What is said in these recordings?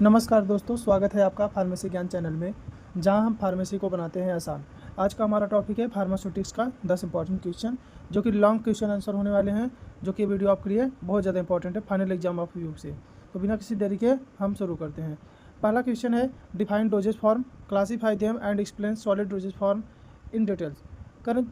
नमस्कार दोस्तों, स्वागत है आपका फार्मेसी ज्ञान चैनल में, जहां हम फार्मेसी को बनाते हैं आसान। आज का हमारा टॉपिक है फार्मास्यूटिक्स का 10 इंपॉर्टेंट क्वेश्चन, जो कि लॉन्ग क्वेश्चन आंसर होने वाले हैं, जो कि वीडियो आपके लिए बहुत ज़्यादा इंपॉर्टेंट है फाइनल एग्जाम ऑफ व्यू से। तो बिना किसी देरी के हम शुरू करते हैं। पहला क्वेश्चन है, define doses form, classify them and explain solid dosage form in details. करें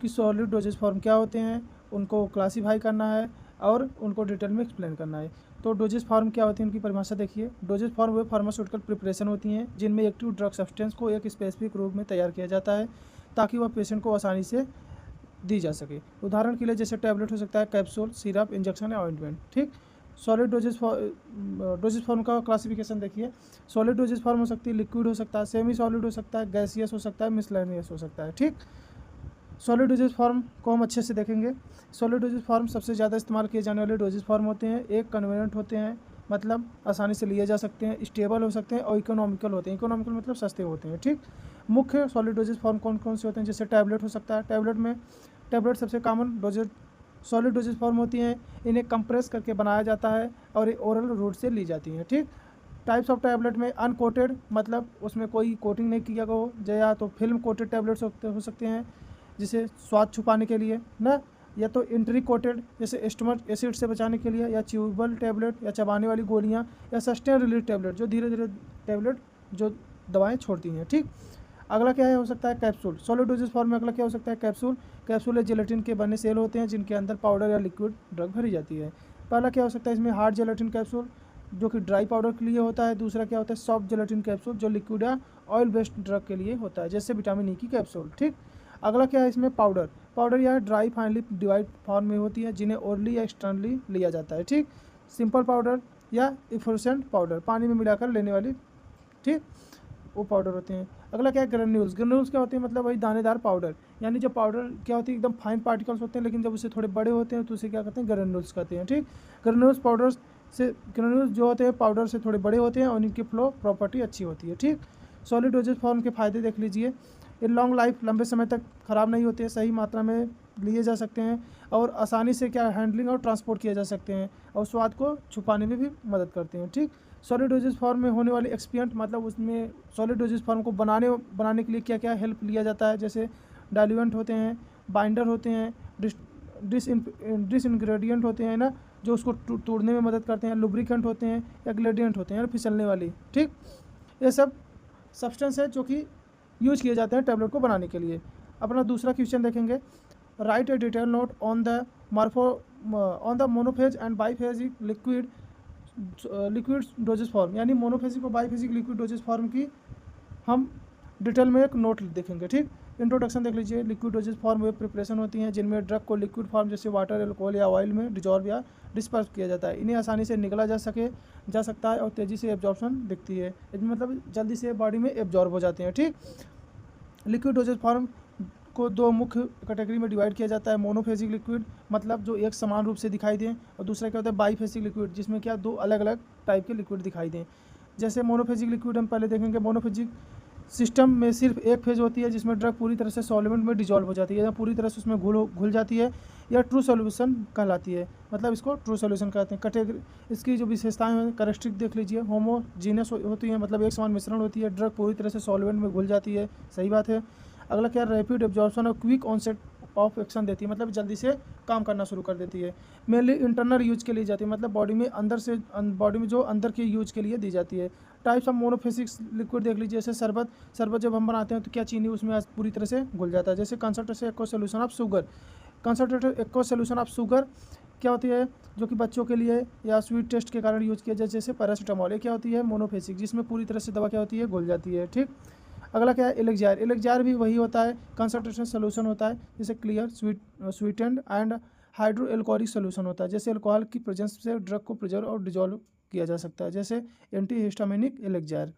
कि सॉलिड डोजेज फॉर्म क्या होते हैं, उनको क्लासीफाई करना है और उनको डिटेल में एक्सप्लेन करना है। तो डोजेज फॉर्म क्या होती है, उनकी परिभाषा देखिए। डोजेज फॉर्म वे फार्मास्यूटिकल प्रिपरेशन होती हैं जिनमें एक्टिव ड्रग सब्सटेंस को एक स्पेसिफिक रूप में तैयार किया जाता है ताकि वह पेशेंट को आसानी से दी जा सके। उदाहरण के लिए जैसे टैबलेट हो सकता है, कैप्सूल, सिरप, इंजेक्शन या ऑइंटमेंट। ठीक। सॉलिड डोजेज फॉर्म का क्लासिफिकेशन देखिए। सॉलिड डोजेज फॉर्म हो सकती है, लिक्विड हो सकता है, सेमी सॉलिड हो सकता है, गैसियस हो सकता है, मिसलेनियस हो सकता है। ठीक। सॉलिड डोजेज फॉर्म को हम अच्छे से देखेंगे। सॉलिड डोजेज फॉर्म सबसे ज़्यादा इस्तेमाल किए जाने वाले डोजेज फॉर्म होते हैं। एक कन्वीनियंट होते हैं, मतलब आसानी से लिए जा सकते हैं, स्टेबल हो सकते हैं और इकोनॉमिकल होते हैं। इकोनॉमिकल मतलब सस्ते होते हैं। ठीक। मुख्य सॉलिड डोजेज फॉर्म कौन कौन से होते हैं, जैसे टैबलेट हो सकता है। टैबलेट सबसे common dosage solid dosage form होती हैं। इन्हें कंप्रेस करके बनाया जाता है और ये ओरल रूट से ली जाती हैं। ठीक। टाइप्स ऑफ टैबलेट में अनकोटेड, मतलब उसमें कोई कोटिंग नहीं किया गया हो, या तो फिल्म कोटेड टैबलेट्स हो सकते हैं जिसे स्वाद छुपाने के लिए ना, या तो इंट्री कोटेड जैसे स्टमक एसिड से बचाने के लिए, या च्यूबल टैबलेट या चबाने वाली गोलियां, या सस्टेन रिलीज टैबलेट जो धीरे धीरे टैबलेट जो दवाएं छोड़ती हैं। ठीक। अगला क्या है, हो सकता है कैप्सूल। सॉलिड डोजेज फॉर्म में अगला क्या हो सकता है, कैप्सूल। कैप्सूल या जेलेटिन के बने सेल होते हैं जिनके अंदर पाउडर या लिक्विड ड्रग भरी जाती है। पहला क्या हो सकता है इसमें, हार्ड जेलेटिन कैप्सूल जो कि ड्राई पाउडर के लिए होता है। दूसरा क्या होता है, सॉफ्ट जेलेटिन कैप्सूल जो लिक्विड या ऑयल बेस्ड ड्रग के लिए होता है, जैसे विटामिन ई की कैप्सूल। ठीक। अगला क्या है इसमें, पाउडर या ड्राई फाइनली डिवाइड फॉर्म में होती है जिन्हें ओरली या एक्सटर्नली लिया जाता है। ठीक। सिंपल पाउडर या इफोसेंट पाउडर, पानी में मिलाकर लेने वाली, ठीक, वो पाउडर होते हैं। अगला क्या है, ग्रेन्यूल्स। ग्रेन्यूल्स क्या होते हैं, मतलब वही दानेदार पाउडर, यानी जो पाउडर क्या होती है, एकदम फाइन पार्टिकल्स होते हैं, लेकिन जब उसे थोड़े बड़े होते हैं तो उसे क्या कहते हैं, ग्रेन्यूल्स कहते हैं। ठीक। ग्रेन्यूल्स जो होते हैं पाउडर से थोड़े बड़े होते हैं और इनकी फ्लो प्रॉपर्टी अच्छी होती है। ठीक। सॉलिड डोजेज फॉर्म के फ़ायदे देख लीजिए। ये लॉन्ग लाइफ, लंबे समय तक ख़राब नहीं होते हैं, सही मात्रा में लिए जा सकते हैं और आसानी से क्या हैंडलिंग और ट्रांसपोर्ट किए जा सकते हैं, और स्वाद को छुपाने में भी मदद करते हैं। ठीक। सॉलिड डोजेज फॉर्म में होने वाली एक्सपिएंट, मतलब उसमें सॉलिड डोजेज फॉर्म को बनाने के लिए क्या क्या हेल्प लिया जाता है, जैसे डाइल्यूएंट होते हैं, बाइंडर होते हैं, डिस इंग्रेडिएंट होते हैं ना, जो उसको तोड़ने में मदद करते हैं, लुब्रिकेंट होते हैं, या ग्रेडियंट होते हैं फिसलने वाली। ठीक। ये सब सब्सटेंस है जो कि यूज किए जाते हैं टैबलेट को बनाने के लिए। अपना दूसरा क्वेश्चन देखेंगे, write a detail note on the monophase and biphasic liquid dosage form, यानी मोनोफेजिक और बाईफेजिक लिक्विड डोजेज फॉर्म की हम डिटेल में एक नोट देखेंगे। ठीक। इंट्रोडक्शन देख लीजिए। लिक्विड डोजेज फॉर्म वे प्रिपरेशन होती हैं जिनमें ड्रग को लिक्विड फॉर्म जैसे वाटर, अल्कोहल या ऑयल में डिजॉल्व या डिस्पर्स किया जाता है। इन्हें आसानी से निकला जा सकता है और तेज़ी से एब्जॉर्प्शन दिखती है, मतलब जल्दी से बॉडी में एब्जॉर्ब हो जाते हैं। ठीक। लिक्विड डोजेज फॉर्म को दो मुख्य कैटेगरी में डिवाइड किया जाता है। मोनोफेजिक लिक्विड, मतलब जो एक समान रूप से दिखाई दें, और दूसरा क्या होता है, बाईफेजिक लिक्विड, जिसमें क्या दो अलग अलग टाइप के लिक्विड दिखाई दें। जैसे मोनोफेजिक लिक्विड हम पहले देखेंगे। मोनोफेजिक सिस्टम में सिर्फ एक फेज होती है जिसमें ड्रग पूरी तरह से सॉल्वेंट में डिजॉल्व हो जाती है, या पूरी तरह से उसमें घुल जाती है, या ट्रू सॉल्यूशन कहलाती है, मतलब इसको ट्रू सॉल्यूशन कहते हैं। कैटेगरी इसकी जो विशेषताएं हैं, कैरेक्टरिस्टिक देख लीजिए। होमोजीनियस होती है, मतलब एक समान मिश्रण होती है, ड्रग पूरी तरह से सॉल्वेंट में घुल जाती है, सही बात है। अगला क्या, रैपिड एब्जॉर्प्शन और क्विक ऑनसेट ऑफ एक्शन देती है, मतलब जल्दी से काम करना शुरू कर देती है। मेनली इंटरनल यूज के लिए जाती है, मतलब बॉडी में जो अंदर के यूज के लिए दी जाती है। टाइप्स ऑफ मोनोफेसिक लिक्विड देख लीजिए। जैसे शरबत जब हम बनाते हैं तो क्या चीनी उसमें पूरी तरह से घुल जाता है, जैसे concentrated aqua solution of sugar. Concentrated aqua solution of sugar क्या होती है, जो कि बच्चों के लिए या स्वीट टेस्ट के कारण यूज किया जाए, जैसे पैरासीटामोल। ये क्या होती है, मोनोफेसिक, जिसमें पूरी तरह से दवा क्या होती है, घुल जाती है। ठीक। अगला क्या है, एलेक्जार भी वही होता है, कंसंट्रेशन सोल्यूशन होता है, जैसे clear, sweetened and hydro alcoholic solution होता है, जैसे अल्कोहल की प्रेजेंस से ड्रग को प्रिजर्व और डिजॉल्व किया जा सकता है, जैसे एंटी हिस्टामिनिक एलेक्जार।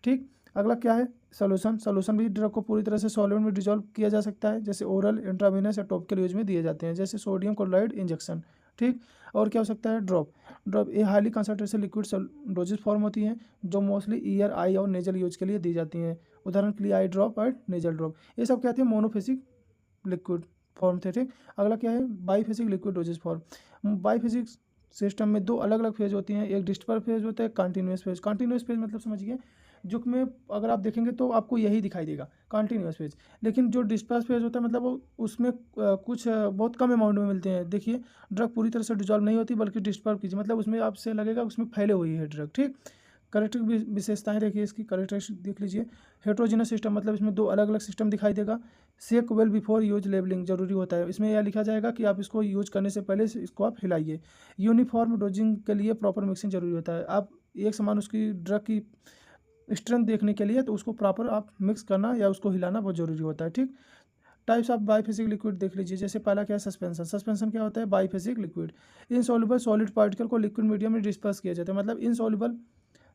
ठीक। अगला क्या है, सोल्यूशन भी ड्रग को पूरी तरह से सॉल्वेंट में डिजॉल्व किया जा सकता है, जैसे ओरल, इंट्रावेनस या टॉपिकल यूज में दिए जाते हैं, जैसे सोडियम क्लोराइड इंजेक्शन। ठीक। और क्या हो सकता है, ड्रॉप ये highly concentrated liquid dosage form होती हैं जो मोस्टली ईयर, आई और नेजल यूज के लिए दी जाती हैं। उदाहरण के लिए आई ड्रॉप और नेजल ड्रॉप। ये सब क्या थे, मोनोफेसिक लिक्विड फॉर्म थे। ठीक। अगला क्या है, बाईफेसिक लिक्विड डोजेज फॉर्म। बाईफेसिक सिस्टम में दो अलग अलग फेज होती हैं, एक डिस्पर्स फेज होता है, कंटिन्यूस फेज। कंटिन्यूस फेज मतलब समझिए जो में अगर आप देखेंगे तो आपको यही दिखाई देगा कंटिन्यूस फेज। लेकिन जो डिस्पर्स फेज होता है मतलब वो उसमें कुछ बहुत कम अमाउंट में मिलते हैं। देखिए ड्रग पूरी तरह से डिजॉल्व नहीं होती बल्कि डिस्पर्स कीजिए मतलब उसमें आपसे लगेगा उसमें फैले हुई है ड्रग। ठीक, करेक्टरिस्टिक विशेषताएं देखिए इसकी, करेक्टरिस्टिक देख लीजिए। हेट्रोजीनस सिस्टम मतलब इसमें दो अलग अलग सिस्टम दिखाई देगा। सेक वेल बिफोर यूज लेबलिंग जरूरी होता है, इसमें यह लिखा जाएगा कि आप इसको यूज करने से पहले इसको आप हिलाइए। यूनिफॉर्म डोजिंग के लिए प्रॉपर मिक्सिंग जरूरी होता है, आप एक समान उसकी ड्रग की स्ट्रेंथ देखने के लिए तो उसको प्रॉपर आप मिक्स करना या उसको हिलाना बहुत जरूरी होता है। ठीक, टाइप्स ऑफ बाइफेसिक लिक्विड देख लीजिए। जैसे पहला क्या है सस्पेंशन। सस्पेंशन क्या होता है? बाइफेसिक लिक्विड। इनसॉल्युबल सॉलिड पार्टिकल को लिक्विड मीडियम में डिस्पर्स किया जाता है, मतलब इनसॉल्युबल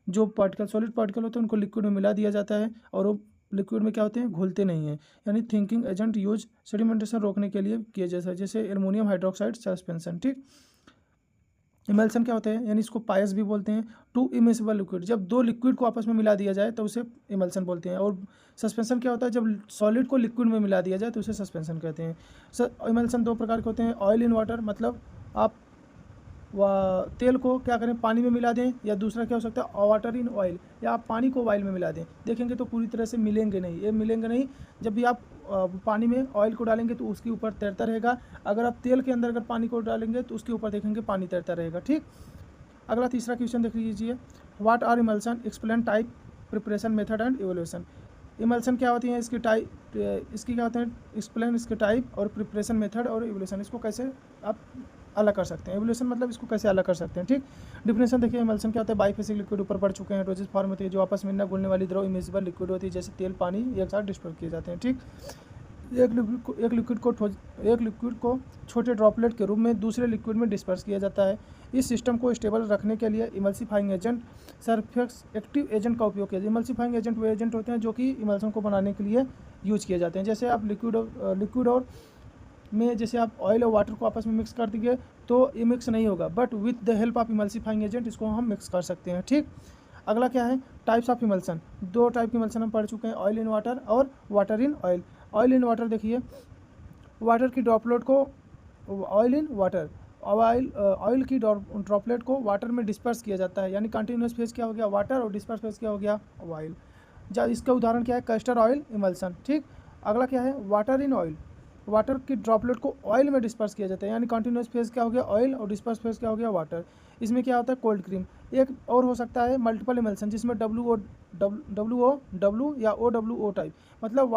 जो पार्टिकल सॉलिड पार्टिकल होते हैं उनको लिक्विड में मिला दिया जाता है और वो लिक्विड में क्या होते हैं? घुलते नहीं हैं। यानी थिंकिंग एजेंट यूज सेडिमेंटेशन रोकने के लिए किया जाता है, जैसे एल्युमिनियम हाइड्रोक्साइड सस्पेंशन। ठीक, इमल्सन क्या होते हैं? यानी इसको पायस भी बोलते हैं। टू इमिसिबल लिक्विड, जब दो लिक्विड को आपस में मिला दिया जाए तो उसे इमल्सन बोलते हैं। और सस्पेंशन क्या होता है? जब सॉलिड को लिक्विड में मिला दिया जाए तो उसे सस्पेंशन कहते हैं। इमल्सन दो प्रकार के होते हैं। ऑयल इन वाटर, मतलब आप तेल को क्या करें? पानी में मिला दें, या दूसरा क्या हो सकता है? वाटर इन ऑयल, या आप पानी को ऑयल में मिला दें। देखेंगे तो पूरी तरह से मिलेंगे नहीं, ये मिलेंगे नहीं। जब भी आप पानी में ऑयल को डालेंगे तो उसके ऊपर तैरता रहेगा, अगर आप तेल के अंदर अगर पानी को डालेंगे तो उसके ऊपर देखेंगे पानी तैरता रहेगा। ठीक, अगला तीसरा क्वेश्चन देख लीजिए। What are emulsion, explain type, preparation method and evolution. Emulsion क्या होती है, इसकी टाइप, इसकी क्या होते हैं? एक्सप्लेन इसके टाइप और प्रिपरेशन मेथड और इवोल्यूशन, इसको कैसे आप अलग कर सकते हैं। एवोल्यूशन मतलब इसको कैसे अलग कर सकते हैं। ठीक, डिफिनेशन देखिए। इमल्सन क्या होता है? बाइफेसिक लिक्विड ऊपर पड़ चुके हैं, हाइड्रोजन फॉर्म होती है जो आपस में न घुलने वाली द्रव इमिसिबल लिक्विड होती है, जैसे तेल पानी एक साथ डिस्पर्स किए जाते हैं। ठीक, एक लिक्विड को छोटे ड्रॉपलेट के रूप में दूसरे लिक्विड में डिस्पर्स किया जाता है। इस सिस्टम को स्टेबल रखने के लिए emulsifying agent surface active agent का उपयोग किया जाता है। इमल्सिफाइंग एजेंट वो एजेंट होते हैं जो कि इमल्सन को बनाने के लिए यूज किए जाते हैं। जैसे आप लिक्विड और में जैसे आप ऑयल और वाटर को आपस में मिक्स कर देंगे तो ये मिक्स नहीं होगा, but with the help of emulsifying agent इसको हम मिक्स कर सकते हैं। ठीक, अगला क्या है? Types of emulsion. दो टाइप की इमल्सन हम पढ़ चुके हैं, ऑयल इन वाटर और water in oil. Oil in water देखिए, वाटर की ड्रॉपलेट को ऑयल इन वाटर, ऑयल की ड्रॉपलेट को वाटर में डिस्पर्स किया जाता है, यानी कंटिन्यूस फेज क्या हो गया? वाटर, और डिस्पर्स फेज क्या हो गया? ऑयल। जब इसका उदाहरण क्या है? Castor oil emulsion. ठीक, अगला क्या है? Water in oil. वाटर की ड्रॉपलेट को ऑयल में डिस्पर्स किया जाता है, यानी कंटिन्यूस फेज क्या हो गया? ऑयल, और डिस्पर्स फेज क्या हो गया? वाटर। इसमें क्या होता है? Cold cream. एक और हो सकता है मल्टीपल इमल्सन, जिसमें डब्ल्यू या ओ टाइप, मतलब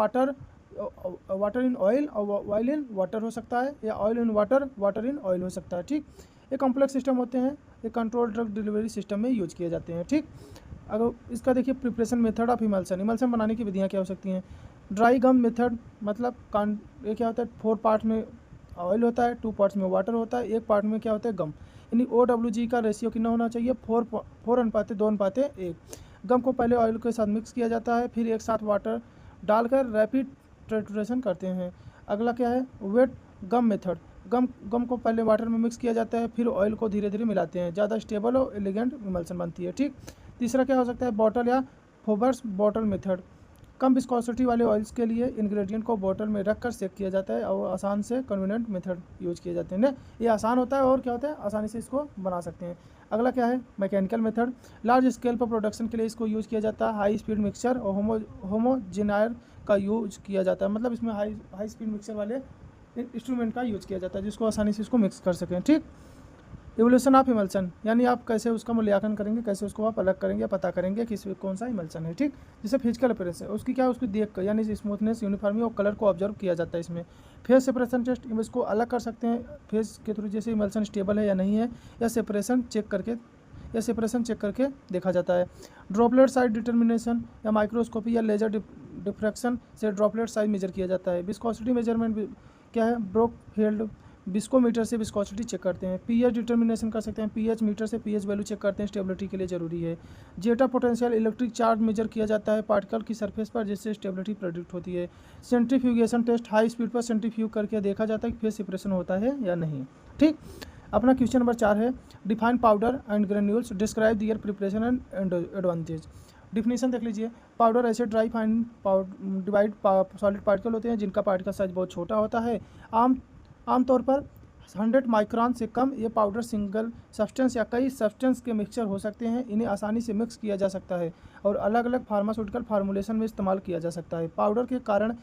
वाटर इन ऑयल और ऑयल इन वाटर हो सकता है, या oil in water, water in oil हो सकता है। ठीक, ये कॉम्प्लेक्स सिस्टम होते हैं, ये कंट्रोल ड्रग डिलीवरी सिस्टम में यूज किए जाते हैं। ठीक, अगर इसका देखिए preparation method of emulsion. Emulsion बनाने की विधियाँ क्या हो सकती हैं? ड्राई गम मेथड, मतलब ये क्या होता है? 4 पार्ट में ऑयल होता है, 2 पार्ट्स में वाटर होता है, 1 पार्ट में क्या होता है? गम। यानी OWG का रेशियो कितना होना चाहिए? 4:2:1। गम को पहले ऑयल के साथ मिक्स किया जाता है, फिर एक साथ वाटर डालकर रैपिड ट्राइट्यूरेशन करते हैं। अगला क्या है? वेट गम मेथड। गम को पहले वाटर में मिक्स किया जाता है, फिर ऑयल को धीरे धीरे मिलाते हैं, ज़्यादा स्टेबल और एलिगेंट इमल्सन बनती है। ठीक, तीसरा क्या हो सकता है? बॉटल या फोबर्स बॉटल मेथड। कम विस्कोसिटी वाले ऑयल्स के लिए इंग्रेडिएंट को बोतल में रखकर सेक किया जाता है, और आसान से कन्वीनियंट मेथड यूज किए जाते हैं ना। ये आसान होता है और क्या होता है? आसानी से इसको बना सकते हैं। अगला क्या है? Mechanical method. लार्ज स्केल पर प्रोडक्शन के लिए इसको यूज़ किया जाता है। हाई स्पीड मिक्सचर और होमोजेनायर का यूज किया जाता है, मतलब इसमें हाई स्पीड मिक्सर वाले इंस्ट्रूमेंट का यूज किया जाता है जिसको आसानी से इसको मिक्स कर सकें। ठीक, इवोल्यूशन ऑफ इमल्सन, यानी आप कैसे उसका मूल्यांकन करेंगे, कैसे उसको आप अलग करेंगे, पता करेंगे कि कौन सा इमल्सन है। ठीक, जैसे फिजिकल अपीयरेंस है उसकी क्या, उसकी देख कर, यानी स्मूथनेस, यूनिफॉर्मिटी और कलर को ऑब्जर्व किया जाता है इसमें। फेस सेपरेशन टेस्ट, इसको अलग कर सकते हैं फेस के थ्रू, जैसे इमल्सन स्टेबल है या नहीं है, या सेपरेशन चेक करके देखा जाता है। ड्रॉपलेट साइज डिटर्मिनेशन, या माइक्रोस्कोपी या लेजर डिफ्रैक्शन से ड्रॉपलेट साइज मेजर किया जाता है। विस्कोसिटी मेजरमेंट क्या है? ब्रोकफील्ड विस्कोमीटर से विस्कोसिटी चेक करते हैं। पीएच डिटर्मिनेशन कर सकते हैं, पीएच मीटर से पीएच वैल्यू चेक करते हैं, स्टेबिलिटी के लिए जरूरी है। जेटा पोटेंशियल इलेक्ट्रिक चार्ज मेजर किया जाता है पार्टिकल की सरफेस पर, जिससे स्टेबिलिटी प्रेडिक्ट होती है। सेंट्रीफ्यूगेशन टेस्ट, हाई स्पीड पर सेंट्रीफ्यूग करके देखा जाता है कि फेस सेपरेशन होता है या नहीं। ठीक, अपना क्वेश्चन नंबर 4 है define powder and granules, describe their preparation and advantage. Definition देख लीजिए। पाउडर ऐसे dry fine divide solid particle होते हैं जिनका पार्टिकल साइज बहुत छोटा होता है। आमतौर पर 100 माइक्रोन से कम ये पाउडर सिंगल सब्सटेंस या कई सब्सटेंस के मिक्सचर हो सकते हैं। इन्हें आसानी से मिक्स किया जा सकता है और अलग अलग फार्मास्यूटिकल फार्मूलेशन में इस्तेमाल किया जा सकता है। पाउडर के कारण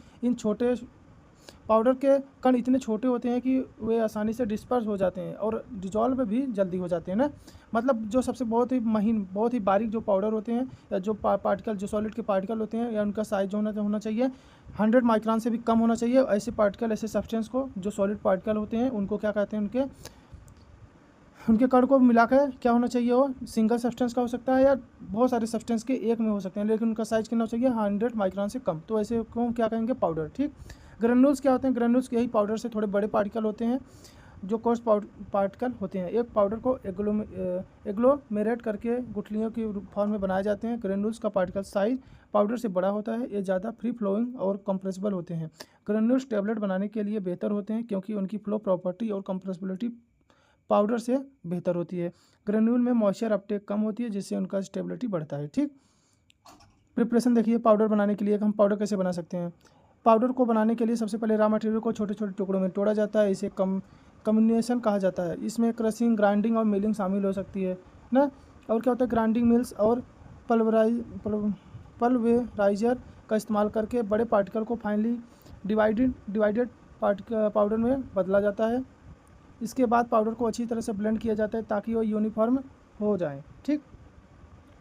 पाउडर के कण इतने छोटे होते हैं कि वे आसानी से डिस्पर्स हो जाते हैं और डिजॉल्व भी जल्दी हो जाते हैं ना। मतलब जो सबसे बहुत ही महीन, बहुत ही बारीक जो पाउडर होते हैं या जो पार्टिकल, जो सॉलिड के पार्टिकल होते हैं, या उनका साइज जो होना चाहिए 100 माइक्रोन से भी कम होना चाहिए। ऐसे पार्टिकल, ऐसे सब्सटेंस को, जो सॉलिड पार्टिकल होते हैं, उनको क्या कहते हैं, उनके कण को मिलाकर क्या होना चाहिए, वो सिंगल सब्सटेंस का हो सकता है या बहुत सारे सब्सटेंस के एक में हो सकते हैं, लेकिन उनका साइज कितना चाहिए 100 माइक्रोन से कम। तो ऐसे को क्या कहेंगे, पाउडर। ठीक। ग्रेन्यूल्स क्या होते हैं, ग्रेन्यूल्स यही पाउडर से थोड़े बड़े पार्टिकल होते हैं जो कोर्स पार्टिकल होते हैं। एक पाउडर को एग्लोमेरेट करके गुठलियों की फॉर्म में बनाए जाते हैं। ग्रेन्यूल्स का पार्टिकल साइज पाउडर से बड़ा होता है। ये ज़्यादा फ्री फ्लोइंग और कंप्रेसिबल होते हैं। ग्रेन्यूल्स टैबलेट बनाने के लिए बेहतर होते हैं क्योंकि उनकी फ्लो प्रॉपर्टी और कंप्रेसिबिलिटी पाउडर से बेहतर होती है। ग्रेन्यूल में मॉइस्चर अपटेक कम होती है जिससे उनका स्टेबिलिटी बढ़ता है। ठीक। प्रिपरेशन देखिए, पाउडर बनाने के लिए हम पाउडर कैसे बना सकते हैं। पाउडर को बनाने के लिए सबसे पहले रॉ मटेरियल को छोटे छोटे टुकड़ों में तोड़ा जाता है। इसे कम्बिनेशन कहा जाता है। इसमें क्रशिंग, ग्राइंडिंग और मिलिंग शामिल हो सकती है ना। और क्या होता है, ग्राइंडिंग मिल्स और पल्वेराइजर का इस्तेमाल करके बड़े पार्टिकल को फाइनली डिवाइडेड पाउडर में बदला जाता है। इसके बाद पाउडर को अच्छी तरह से ब्लेंड किया जाता है ताकि वो यूनिफॉर्म हो जाए। ठीक।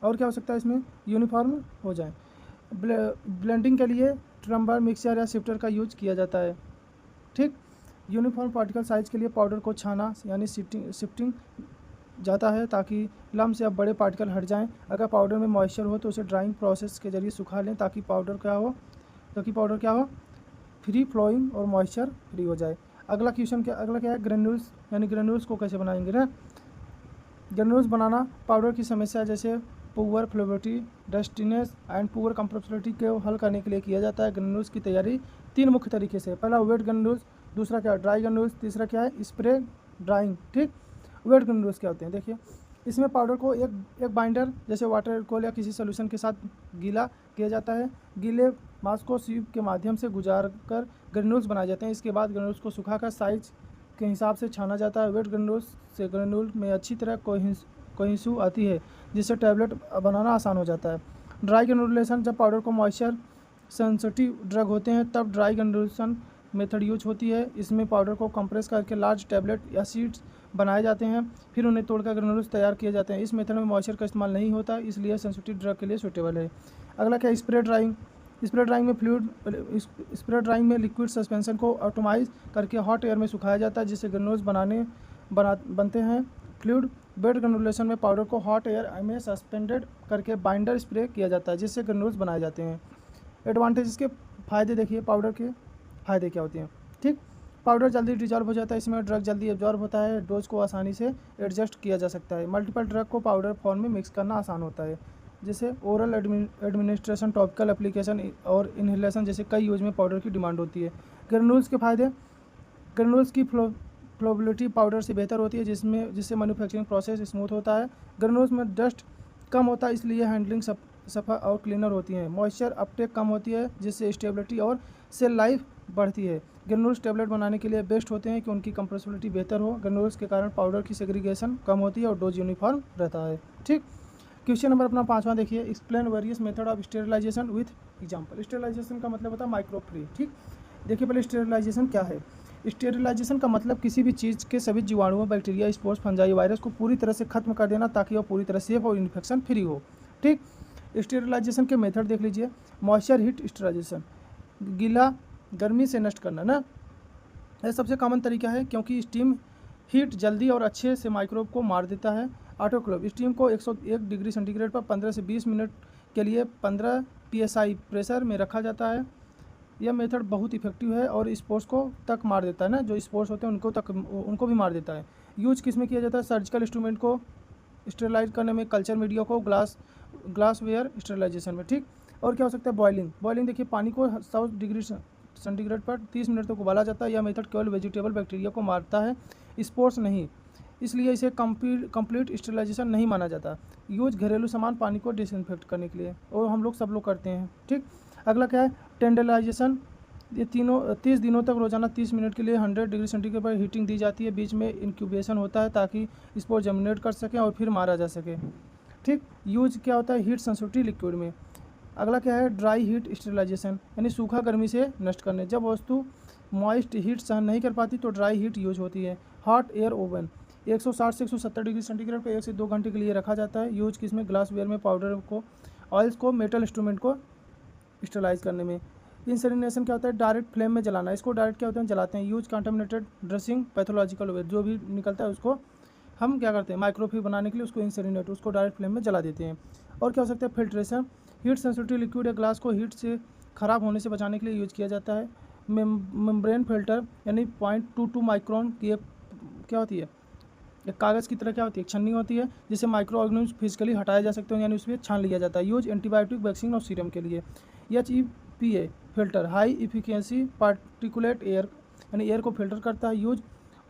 और क्या हो सकता है, इसमें यूनिफॉर्म हो जाए। ब्लेंडिंग के लिए ट्रम्बर, मिक्सर या शिफ्टर का यूज किया जाता है। ठीक। यूनिफॉर्म पार्टिकल साइज के लिए पाउडर को छाना यानी शिफ्टिंग जाता है ताकि लम्ब से अब बड़े पार्टिकल हट जाएं। अगर पाउडर में मॉइस्चर हो तो उसे ड्राइंग प्रोसेस के जरिए सुखा लें ताकि पाउडर क्या हो, फ्री फ्लोइंग और मॉइस्चर फ्री हो जाए। अगला क्या है, ग्रेन्यूल्स, यानी ग्रेन्यूल्स को कैसे बनाएंगे ना। ग्रेन्यूल्स बनाना पाउडर की समस्या जैसे पुअर फ्लेविटी, डस्टीनेस एंड पुअर कंप्रेसिबिलिटी को हल करने के लिए किया जाता है। ग्रेन्यूल्स की तैयारी 3 मुख्य तरीके से। पहला वेट ग्रेन्यूल्स, दूसरा क्या है ड्राई ग्रेन्यूल्स, तीसरा क्या है स्प्रे ड्राइंग। ठीक। वेट ग्रेन्यूल्स क्या होते हैं, देखिए इसमें पाउडर को एक बाइंडर जैसे वाटर एल्कोहल या किसी सोल्यूशन के साथ गीला किया जाता है। गीले मास को सीप के माध्यम से गुजार कर ग्रेन्यूल्स बनाए जाते हैं। इसके बाद ग्रेन्यूल्स को सुखाकर साइज के हिसाब से छाना जाता है। वेट ग्रेन्यूल्स से ग्रेन्यूल में अच्छी तरह कोहिसू आती है जिससे टैबलेट बनाना आसान हो जाता है। ड्राई ग्रेन्युलेशन, जब पाउडर को मॉइस्चर सेंसिटिव ड्रग होते हैं तब ड्राई ग्रेन्युलेशन मेथड यूज होती है। इसमें पाउडर को कंप्रेस करके लार्ज टैबलेट या सीड्स बनाए जाते हैं, फिर उन्हें तोड़कर ग्रेन्युल्स तैयार किए जाते हैं। इस मेथड में मॉइस्चर का इस्तेमाल नहीं होता, इसलिए सेंसिटिव ड्रग के लिए सूटेबल है। अगला क्या है, स्प्रे ड्राइंग। स्प्रे ड्राइंग में लिक्विड सस्पेंशन को ऑटोमाइज करके हॉट एयर में सुखाया जाता है जिससे ग्रेन्युल्स बनते हैं। फ्लूइड बेड ग्रेन्युलेशन में पाउडर को हॉट एयर में सस्पेंडेड करके बाइंडर स्प्रे किया जाता है जिससे ग्रेन्युल्स बनाए जाते हैं। एडवांटेज, इसके फ़ायदे देखिए, पाउडर के फ़ायदे क्या होते हैं। ठीक। पाउडर जल्दी डिजॉल्व हो जाता है, इसमें ड्रग जल्दी एब्जॉर्ब होता है, डोज को आसानी से एडजस्ट किया जा सकता है। मल्टीपल ड्रग को पाउडर फॉर्म में मिक्स करना आसान होता है, जैसे ओरल एडमिनिस्ट्रेशन, टॉपिकल एप्लीकेशन और इन्हेलेशन जैसे कई यूज में पाउडर की डिमांड होती है। ग्रेन्यूल्स के फ़ायदे, ग्रेन्यूल्स की फ्लोबिलिटी पाउडर से बेहतर होती है जिससे मैन्युफैक्चरिंग प्रोसेस स्मूथ होता है। ग्रेन्यूल्स में डस्ट कम होता है इसलिए हैंडलिंग सफ़ा और क्लीनर होती है। मॉइस्चर अपटेक कम होती है जिससे स्टेबिलिटी और सेल लाइफ बढ़ती है। ग्रेन्यूल्स टैबलेट बनाने के लिए बेस्ट होते हैं कि उनकी कंप्रेसिबिलिटी बेहतर हो। ग्रेन्यूल्स के कारण पाउडर की सेग्रीगेशन कम होती है और डोज यूनिफॉर्म रहता है। ठीक। क्वेश्चन नंबर अपना 5वां देखिए, explain various method of sterilisation with example. Sterilisation का मतलब होता है माइक्रो फ्री। ठीक। देखिए पहले स्टेरिलाइजेशन क्या है। स्टेरिलाइजेशन का मतलब किसी भी चीज़ के सभी जीवाणुओं, बैक्टीरिया, स्पोर्स, फंजाई, वायरस को पूरी तरह से खत्म कर देना ताकि वह पूरी तरह सेफ और इन्फेक्शन फ्री हो। ठीक। स्टेरिलाइजेशन के मेथड देख लीजिए। मॉइस्चर हीट स्टेरिलाइजेशन, गीला गर्मी से नष्ट करना ना, यह सबसे कॉमन तरीका है क्योंकि स्टीम हीट जल्दी और अच्छे से माइक्रोब को मार देता है। ऑटोक्लेव, स्टीम को 101 डिग्री सेंटीग्रेड पर 15 से 20 मिनट के लिए 15 psi प्रेशर में रखा जाता है। यह मेथड बहुत इफेक्टिव है और स्पोर्स को तक मार देता है ना, जो स्पोर्स होते हैं उनको भी मार देता है। यूज किस में किया जाता है, सर्जिकल इंस्ट्रूमेंट को स्टेरिलाइज करने में, कल्चर मीडिया को ग्लासवेयर स्टेरिलाइजेशन में। ठीक। और क्या हो सकता है, बॉइलिंग देखिए पानी को 100 डिग्री सेंटीग्रेड पर 30 मिनट तक उबाला जाता है। यह मेथड केवल वेजिटेबल बैक्टीरिया को मारता है, स्पोर्स नहीं, इसलिए इसे कंप्लीट स्टेरिलाइजेशन नहीं माना जाता। यूज घरेलू सामान, पानी को डिसइंफेक्ट करने के लिए, और हम लोग सब लोग करते हैं। ठीक। अगला क्या है, टेंडराइजेशन ये तीनों 30 दिनों तक रोजाना 30 मिनट के लिए 100 डिग्री सेंटीग्रेड पर हीटिंग दी जाती है। बीच में इंक्यूबेशन होता है ताकि स्पोर जर्मिनेट कर सकें और फिर मारा जा सके। ठीक, यूज क्या होता है हीट सेंसिटिव लिक्विड में। अगला क्या है ड्राई हीट स्टेरिलाइजेशन, यानी सूखा गर्मी से नष्ट करने। जब वस्तु मॉइस्ट हीट सहन नहीं कर पाती तो ड्राई हीट यूज होती है। हॉट एयर ओवन 160 से 170 डिग्री सेंटीग्रेड पर 1 से 2 घंटे के लिए रखा जाता है। यूज किसमें ग्लास वेयर में पाउडर को ऑयल्स को मेटल इंस्ट्रूमेंट को स्टेलाइज करने में। इंसेरिनेशन क्या होता है डायरेक्ट फ्लेम में जलाना, इसको डायरेक्ट क्या होते हैं जलाते हैं। Use contaminated dressing pathological waste, जो भी निकलता है उसको हम क्या करते हैं माइक्रोफिल बनाने के लिए उसको इंसेरिनेट उसको डायरेक्ट फ्लेम में जला देते हैं। और क्या हो सकता है फिल्ट्रेशन, हीट सेंसिटिव लिक्विड या ग्लास को हीट से ख़राब होने से बचाने के लिए यूज किया जाता है। मेम्ब्रेन फिल्टर यानी 0.22 माइक्रोन की एक क्या होती है एक कागज़ की तरह क्या होती है छन्नी होती है जिसे माइक्रो ऑर्गेनिज्म फिजिकली हटाए जा सकते हैं, यानी उसमें छान लिया जाता है। यूज एंटीबायोटिक वैक्सीन और सीरम के लिए। HEPA filter high efficiency particulate air, यानी एयर को फिल्टर करता है। यूज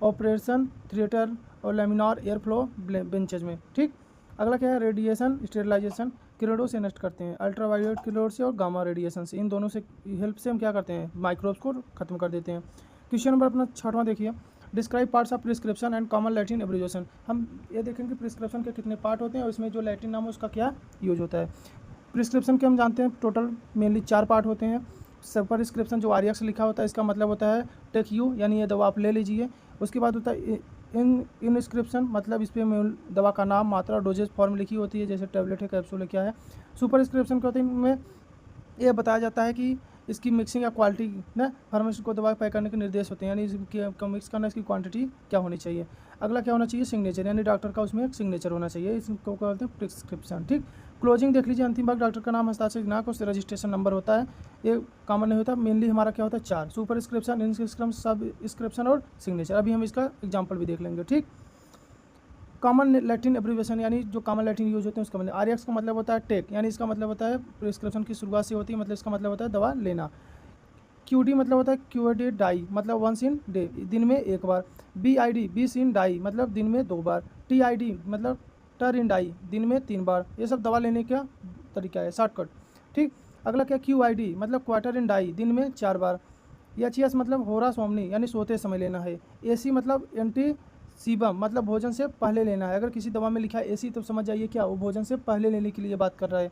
ऑपरेशन थिएटर और लेमिनार एयर फ्लो बेंचेज में। ठीक, अगला क्या है रेडिएशन स्टेरिलाइजेशन, किरणों से नष्ट करते हैं। अल्ट्रावायलेट किरणों से और गामा रेडिएशन से, इन दोनों से हेल्प से हम क्या करते हैं माइक्रोब्स को खत्म कर देते हैं। क्वेश्चन नंबर अपना 6वां देखिए, describe parts of prescription and common Latin abbreviation. हम ये देखेंगे प्रिस्क्रिप्शन के कितने पार्ट होते हैं और इसमें जो लैटिन नाम है उसका क्या यूज होता है। प्रिस्क्रिप्शन के हम जानते हैं टोटल मेनली 4 पार्ट होते हैं। सुपरस्क्रिप्शन जो आर्यक्स लिखा होता है इसका मतलब होता है टेक यू, यानी ये दवा आप ले लीजिए। उसके बाद होता है इनस्क्रिप्शन, मतलब इस पर दवा का नाम मात्रा डोजेज फॉर्म लिखी होती है, जैसे टैबलेट है कैप्सूल है क्या है। सुपरस्क्रिप्शन के होते हैं में यह बताया जाता है कि इसकी मिक्सिंग या क्वालिटी ना फार्मेसी को दवा पैक करने के निर्देश होते हैं, यानी इसकी मिक्स करना इसकी क्वांटिटी क्या होनी चाहिए। अगला क्या होना चाहिए सिग्नेचर, यानी डॉक्टर का उसमें एक सिग्नेचर होना चाहिए, इसको कहते हैं प्रिस्क्रिप्शन। ठीक, क्लोजिंग देख लीजिए, अंतिम भाग डॉक्टर का नाम हस्ताक्षर दिनांक और रजिस्ट्रेशन नंबर होता है, ये कॉमन नहीं होता। मेनली हमारा क्या होता है 4 सुपरस्क्रिप्शन, इनस्क्रिप्शन, सबस्क्रिप्शन और सिग्नेचर। अभी हम इसका एग्जाम्पल भी देख लेंगे। ठीक, कॉमन लैटिन एब्रिविएशन, यानी जो कॉमन लैटिन यूज होते हैं उसका मतलब आरएक्स का मतलब होता है टेक, यानी इसका मतलब होता है प्रिस्क्रिप्शन की शुरुआत से होती है, मतलब इसका मतलब होता है दवा लेना। क्यूडी मतलब होता है क्यूडी डाई, मतलब वंस इन डे, दिन में एक बार। BID बीस इन डाई, मतलब दिन में 2 बार। TID मतलब टर इन डाई, दिन में 3 बार। ये सब दवा लेने का तरीका है, शॉर्टकट। ठीक, अगला क्या QID मतलब क्वार्टर इन डाई, दिन में 4 बार। HES मतलब होरा सोमनी, यानी सोते समय लेना है। AC मतलब एंटी सीबम, मतलब भोजन से पहले लेना है। अगर किसी दवा में लिखा है AC तो समझ जाइए क्या वो भोजन से पहले लेने के लिए बात कर रहा है।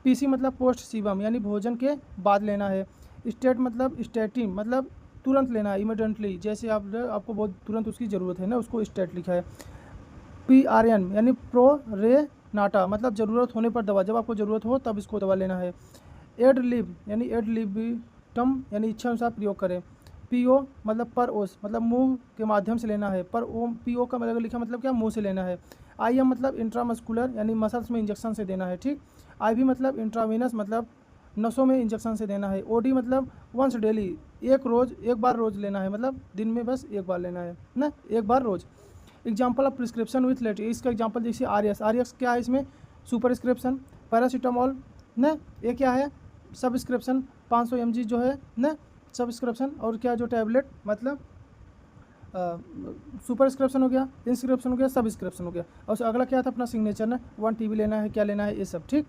PC मतलब पोस्ट सीबम, यानी भोजन के बाद लेना है। स्टेट मतलब स्टेटिन, मतलब तुरंत लेना है, इमीडिएटली, जैसे आपको बहुत तुरंत उसकी ज़रूरत है ना, उसको स्टेट लिखा है। PRN यानी प्रो रे नाटा, मतलब ज़रूरत होने पर दवा, जब आपको ज़रूरत हो तब इसको दवा लेना है। एड लिब यानी एड लिबिटम, यानी इच्छा अनुसार प्रयोग करें। PO मतलब पर ओस, मतलब मुंह के माध्यम से लेना है। पर ओ PO का मतलब लिखा मतलब क्या मुंह से लेना है। IM मतलब इंट्रामस्कुलर, यानी मसल्स में इंजेक्शन से देना है। ठीक, IV मतलब इंट्रावेनस, मतलब नसों में इंजेक्शन से देना है। OD मतलब वंस डेली, एक बार रोज लेना है, मतलब दिन में बस एक बार लेना है ना, एक बार रोज। Example of prescription with let, इसका एग्जाम्पल जैसे आरएक्स क्या है इसमें सुपरस्क्रिप्शन। पैरासीटामॉल ना, ये क्या है सबस्क्रिप्शन 500 mg जो है ना सबस्क्रिप्शन। और क्या जो टैबलेट मतलब सुपरस्क्रिप्शन हो गया, इंस्क्रिप्शन हो गया, सबस्क्रिप्शन हो गया। और अगला क्या था अपना सिग्नेचर ना, 1 TB लेना है, क्या लेना है, ये सब। ठीक,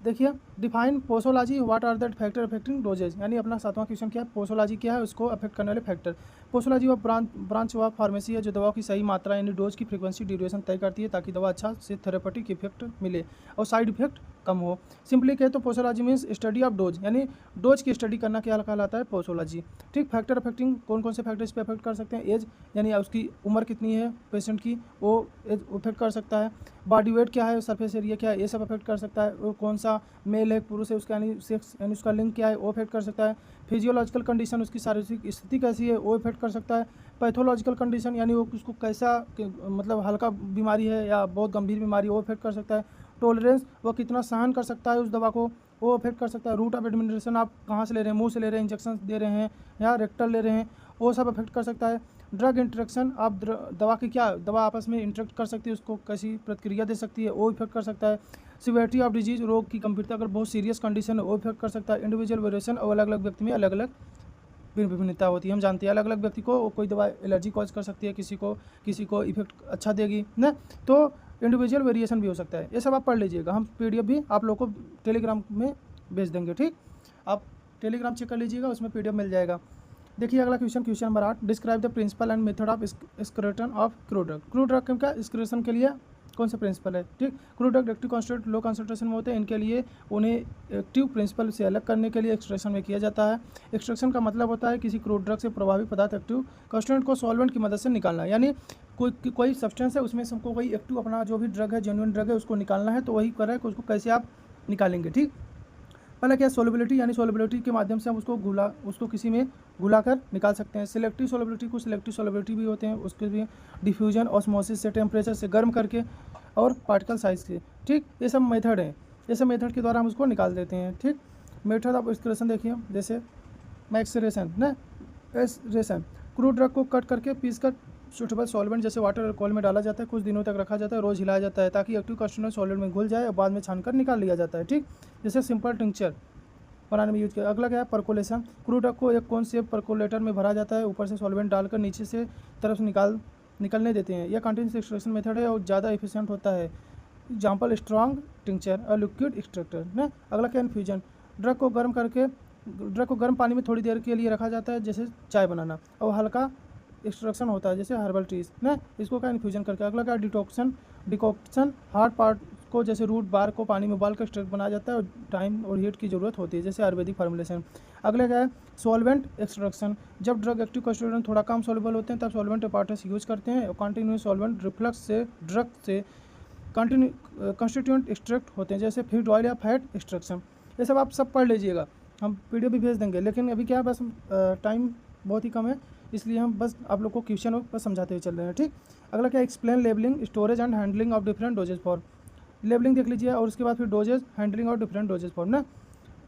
देखिए define posology, what are that factor affecting dosage, यानी अपना 7वां क्वेश्चन क्या है पोसोलॉजी क्या है, उसको अफेक्ट करने वाले फैक्टर। पोसोलॉजी व ब्रांच ऑफ फार्मेसी है जो दवाओं की सही मात्रा यानी डोज की फ्रीक्वेंसी ड्यूरेशन तय करती है ताकि दवा अच्छा से थेरेपेटिक इफेक्ट मिले और साइड इफेक्ट कम हो। सिंपली कहे तो posology means study of dose, यानी डोज की स्टडी करना क्या कहलाता है पोसोलॉजी। ठीक, फैक्टर अफेक्टिंग कौन कौन से फैक्टर इस पर अफेक्ट कर सकते हैं, एज यानी उसकी उम्र कितनी है पेशेंट की, वो एज अफेक्ट कर सकता है। बॉडी वेट क्या है, सरफेस एरिया क्या है, ये सब अफेक्ट कर सकता है। वो कौन सा मेल है पुरुष है उसका यानी सेक्स यानी उसका लिंग क्या है वो अफेक्ट कर सकता है। फिजियोलॉजिकल कंडीशन उसकी शारीरिक स्थिति कैसी है वो अफेक्ट कर सकता है। पैथोलॉजिकल कंडीशन यानी वो उसको कैसा मतलब हल्का बीमारी है या बहुत गंभीर बीमारी वो अफेक्ट कर सकता है। टॉलरेंस वो कितना सहन कर सकता है उस दवा को वो अफेक्ट कर सकता है। रूट ऑफ एडमिनिस्ट्रेशन आप कहाँ से ले रहे हैं, मुंह से ले रहे हैं, इंजेक्शन दे रहे हैं या रेक्टल ले रहे हैं, वो सब अफेक्ट कर सकता है। ड्रग इंटरेक्शन आप दवा की क्या दवा आपस में इंटरेक्ट कर सकती है उसको कैसी प्रतिक्रिया दे सकती है वो इफेक्ट कर सकता है। सिवियरिटी ऑफ डिजीज रोग की गंभीरता अगर बहुत सीरियस कंडीशन है वो इफेक्ट कर सकता है। इंडिविजुअल वेरिएशन और अलग अलग व्यक्ति में अलग अलग विभिन्नता होती है। हम जानते हैं अलग अलग व्यक्ति को कोई दवा एलर्जी कॉज कर सकती है, किसी को इफेक्ट अच्छा देगी ना, तो इंडिविजुअल वेरिएशन भी हो सकता है। ये सब आप पढ़ लीजिएगा, हम PDF भी आप लोग को टेलीग्राम में भेज देंगे। ठीक, आप टेलीग्राम चेक कर लीजिएगा, उसमें PDF मिल जाएगा। देखिए अगला question, question number 8, describe the principle and method of excretion of crude drug. Crude drug का एक्सक्रीशन के लिए कौन सा प्रिंसिपल है, ठीक। Crude drug active concentrate low concentration में होते हैं, इनके लिए उन्हें एक्टिव प्रिंसिपल से अलग करने के लिए एक्सट्रैक्शन में किया जाता है। एक्सट्रैक्शन का मतलब होता है किसी क्रूड ड्रग से प्रभावी पदार्थ एक्टिव कॉन्स्टेंट को सॉल्वेंट की मदद से निकालना, यानी कोई सब्सटेंस है उसमें से हमको कोई एक्टिव अपना जो भी ड्रग है, जेन्युइन ड्रग है, उसको निकालना है, तो वही कर रहा है कि उसको कैसे आप निकालेंगे, ठीक। पहला क्या, सोलिबिलिटी, यानी सोलिबिलिटी के माध्यम से हम उसको किसी में घुला कर निकाल सकते हैं। सिलेक्टिव सोलिबिलिटी, कुछ सिलेक्टिव सोलिबिलिटी भी होते हैं, उसके भी डिफ्यूजन, ऑस्मोसिस से, टेम्परेचर से, गर्म करके और पार्टिकल साइज से, ठीक। ये सब मेथड है, ये सब मेथड के द्वारा हम उसको निकाल देते हैं, ठीक। मेथड ऑफ एक्सक्रीशन देखिए, जैसे मैक्सरेशन ना, एसरेशन, क्रूड ड्रग को कट करके पीस कर सूटेबल सॉल्वेंट जैसे वाटर अल्कोहल में डाला जाता है, कुछ दिनों तक रखा जाता है, रोज़ हिलाया जाता है ताकि एक्टिव कॉन्स्टेंट सॉल्वेंट में घुल जाए और बाद में छानकर निकाल लिया जाता है, ठीक। जैसे सिंपल टिंक्चर बनाने में यूज किया। अगला क्या है, परकोलेशन, क्रूड ड्रग को एक कौन से परकोलेटर में भरा जाता है, ऊपर से सॉल्वेंट डालकर नीचे से तरफ से निकलने देते हैं। यह कंटिन्यूस एक्सट्रैक्शन मेथड है और ज़्यादा एफिशिएंट होता है। एग्जाम्पल स्ट्रॉन्ग टिंक्चर और लिक्विड एक्सट्रैक्टर ना। अगला क्या, इन्फ्यूजन, ड्रग को गर्म पानी में थोड़ी देर के लिए रखा जाता है, जैसे चाय बनाना, और हल्का एक्सट्रैक्शन होता है जैसे हर्बल टीज ना, इसको क्या इन्फ्यूजन करके। अगला क्या, डिकॉक्शन, हार्ड पार्ट को जैसे रूट बार को पानी में उबाल कर एक्सट्रैक्ट बनाया जाता है और टाइम और हीट की ज़रूरत होती है, जैसे आयुर्वेदिक फार्मुलेशन। अगला क्या है, सॉल्वेंट एक्सट्रैक्शन, जब ड्रग एक्टिव कॉन्स्टिट्यूएंट थोड़ा कम सॉल्युबल होते हैं तब सॉल्वेंट अपार्टस यूज करते हैं और कंटिन्यूस सॉल्वेंट रिफ्लक्स से ड्रग से कंस्टिट्यूएंट एक्सट्रैक्ट होते हैं, जैसे फीड ऑयल या फैट एक्सट्रैक्शन। ये सब आप सब पढ़ लीजिएगा, हम PDF भी भेज देंगे, लेकिन अभी क्या है, बस टाइम बहुत ही कम है, इसलिए हम बस आप लोग को क्वेश्चन बस समझाते हुए चल रहे हैं, ठीक। अगला क्या, explain labelling, storage and handling of different dosage form. Labelling देख लीजिए और उसके बाद फिर डोजेज, हैंडलिंग और डिफरेंट डोजेज फॉर ना।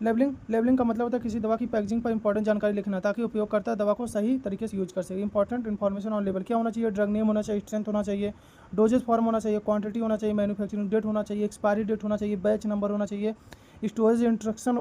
लेबलिंग का मतलब होता है किसी दवा की पैकेजिंग पर इंपॉर्टेंट जानकारी लिखना ताकि उपयोगकर्ता दवा को सही तरीके से यूज कर सके। इंपॉर्टेंट इन्फॉर्मेशन ऑन लेबल क्या होना चाहिए, ड्रग नेम होना चाहिए, स्ट्रेंथ होना चाहिए, डोजेज फॉर्म होना चाहिए, क्वांटिटी होना चाहिए, मैन्युफैक्चरिंग डेट होना चाहिए, एक्सपायरी डेट होना चाहिए, बैच नंबर होना चाहिए, स्टोरेज इंस्ट्रक्शन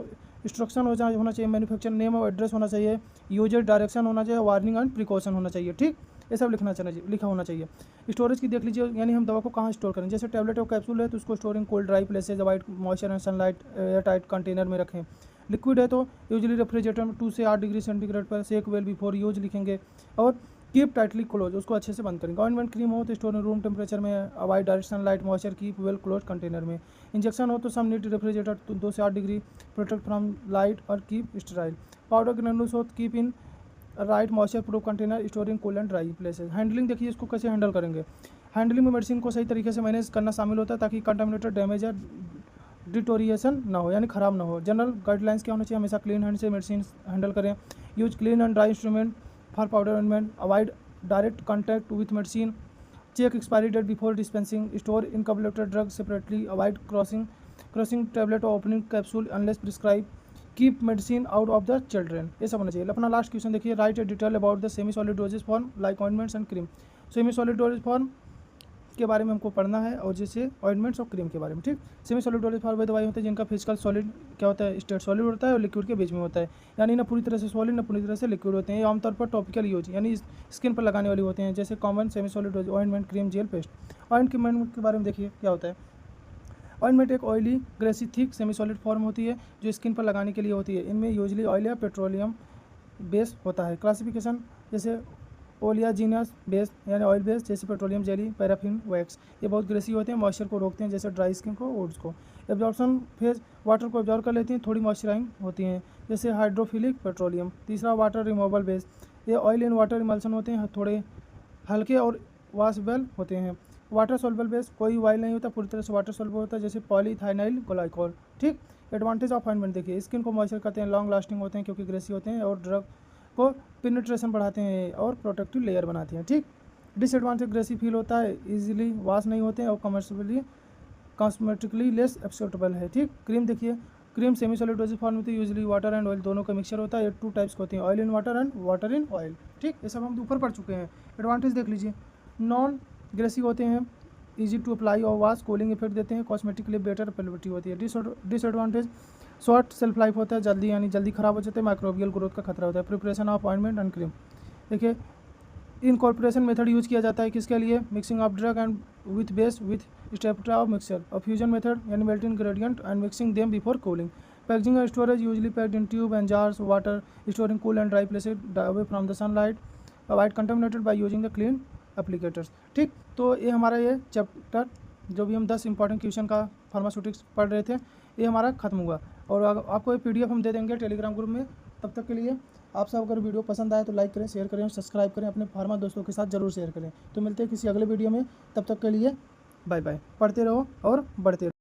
होना चाहिए, मैन्युफैक्चर नेम और एड्रेस होना चाहिए, यूजर डायरेक्शन होना चाहिए, वार्निंग एंड प्रिकॉशन होना चाहिए, ठीक। ये सब लिखा होना चाहिए। स्टोरेज की देख लीजिए, यानी हम दवा को कहाँ स्टोर करें, जैसे टैबलेट और कैप्सूल है तो उसको store in cold dry places, avoid moisture and sunlight, air tight container में रखें। लिक्विड है तो यूजली रेफ्रिजरेटर में 2 से 8 डिग्री सेंटीग्रेड पर सेक वेल बिफोर यूज लिखेंगे और कीप टाइटली क्लोज, उसको अच्छे से बंद करेंगे। ऑइंटमेंट क्रीम हो तो स्टोर इन रूम टेम्परेचर में, avoid direct sunlight, moisture, keep well close container में। इंजेक्शन हो तो सम नीड रेफ्रिजरेटर 2 से 8 डिग्री, प्रोटेक्ट फ्रॉम लाइट और कीप स्टेराइल। पाउडर ग्रेनुल्स हो तो keep in right moisture proof container, store in cold and dry places. Handling देखिए, इसको कैसे हैंडल करेंगे। हैंडलिंग में मेडिसिन को सही तरीके से मैनेज करना शामिल होता है ताकि कंटामिनेटेड, डैमेज या डिटोरिएशन ना हो, यानी ख़राब ना हो। जनरल गाइडलाइंस क्या होना चाहिए, हमेशा क्लीन हैंड से मेडिसिन हैंडल करें। Use clean and dry instrument for powder ointment, avoid direct contact with medicine, check expiry date before dispensing, store encapsulated drug separately, avoid crossing tablet और opening capsule unless prescribe, keep medicine out of the children. ये सब होना चाहिए। अपना last question देखिए, write a detail about the semi solid dosage form like ointments and cream. Semi solid dosage form के बारे में हमको पढ़ना है और जैसे ऑइंटमेंट्स और क्रीम के बारे में, ठीक। सेमी सॉलिड डोजेज फॉर्म वे दवाई होते हैं जिनका फिजिकल सॉलिड क्या होता है, स्टेट सॉलिड होता है और लिक्विड के बीच में होता है, यानी ना पूरी तरह से सॉलिड ना पूरी तरह से लिक्विड होते हैं। ये आमतौर पर टॉपिकल यूज यानी स्किन पर लगाने वाली होते हैं, जैसे common semi solid dose, ointment, cream, gel, paste. Ointment के बारे में देखिए क्या होता है। ऑइंटमेंट एक oily, greasy, thick semi solid form होती है जो स्किन पर लगाने के लिए होती है। इनमें यूजली ऑयल या पेट्रोलियम बेस होता है। क्लासिफिकेशन जैसे ओलियाजिनस बेस यानी ऑयल बेस, जैसे पेट्रोलियम जेली, पैराफिन, वैक्स। ये बहुत ग्रेसी होते हैं, मॉइस्चर को रोकते हैं जैसे ड्राई स्किन को, वुड्स को। एब्जॉर्प्शन फेज वाटर को एब्जॉर्ब कर लेती हैं, थोड़ी मॉइस्चराइजिंग होती हैं जैसे हाइड्रोफिलिक पेट्रोलियम। तीसरा वाटर रिमूवेबल बेस, ये ऑयल इन वाटर इमल्सन होते हैं, थोड़े हल्के और वॉशेबल होते हैं। वाटर सॉल्युबल बेस, कोई ऑयल नहीं होता, पूरी तरह से वाटर सॉल्युबल होता है जैसे पॉलीथाइनाइल ग्लाइकोल, ठीक। एडवांटेज ऑफ ऑइंटमेंट देखिए, स्किन को मॉइस्चर करते हैं, लॉन्ग लास्टिंग होते हैं क्योंकि ग्रेसी होते हैं और ड्रग को पेनिट्रेशन बढ़ाते हैं और प्रोटेक्टिव लेयर बनाते हैं, ठीक। डिसएडवांटेज, ग्रेसी फील होता है, इजीली वॉश नहीं होते हैं और कॉस्मेटिकली लेस एक्सेप्टेबल है, ठीक। क्रीम देखिए, cream semi solid dosage form में होती है, यूजली वाटर एंड ऑयल दोनों का मिक्सचर होता है। ये 2 टाइप्स होती हैं, oil in water and water in oil, ठीक। ये सब हम ऊपर पढ़ चुके हैं। एडवांटेज देख लीजिए, नॉन ग्रेसी होते हैं, इजी टू अप्लाई और वॉश, कूलिंग इफेक्ट देते हैं, कॉस्मेटिक के लिए बेटर अवेलेबिलिटी होती है। डिसएडवांटेज, शॉर्ट सेल्फ लाइफ होता है, जल्दी खराब हो जाते हैं, माइक्रोबियल ग्रोथ का खतरा होता है। Preparation of ointment and cream देखिए, इनकॉर्पोरेशन मेथड यूज़ किया जाता है किसके लिए, mixing of drug and with base with spatula of mixture. और फ्यूजन मेथड यानी melting gradient and mixing them before cooling. Packaging and storage usually packed in tube and jars, water storing cool and dry places away from the sunlight, avoid contaminated by using the clean applicators. ठीक, तो ये हमारा ये chapter जो भी हम 10 important question का pharmaceutics पढ़ रहे थे ये हमारा खत्म हुआ। और आपको ये PDF हम दे देंगे टेलीग्राम ग्रुप में। तब तक के लिए आप सब अगर वीडियो पसंद आए तो लाइक करें, शेयर करें, सब्सक्राइब करें, अपने फार्मा दोस्तों के साथ ज़रूर शेयर करें। तो मिलते हैं किसी अगले वीडियो में, तब तक के लिए बाय बाय। पढ़ते रहो और बढ़ते रहो।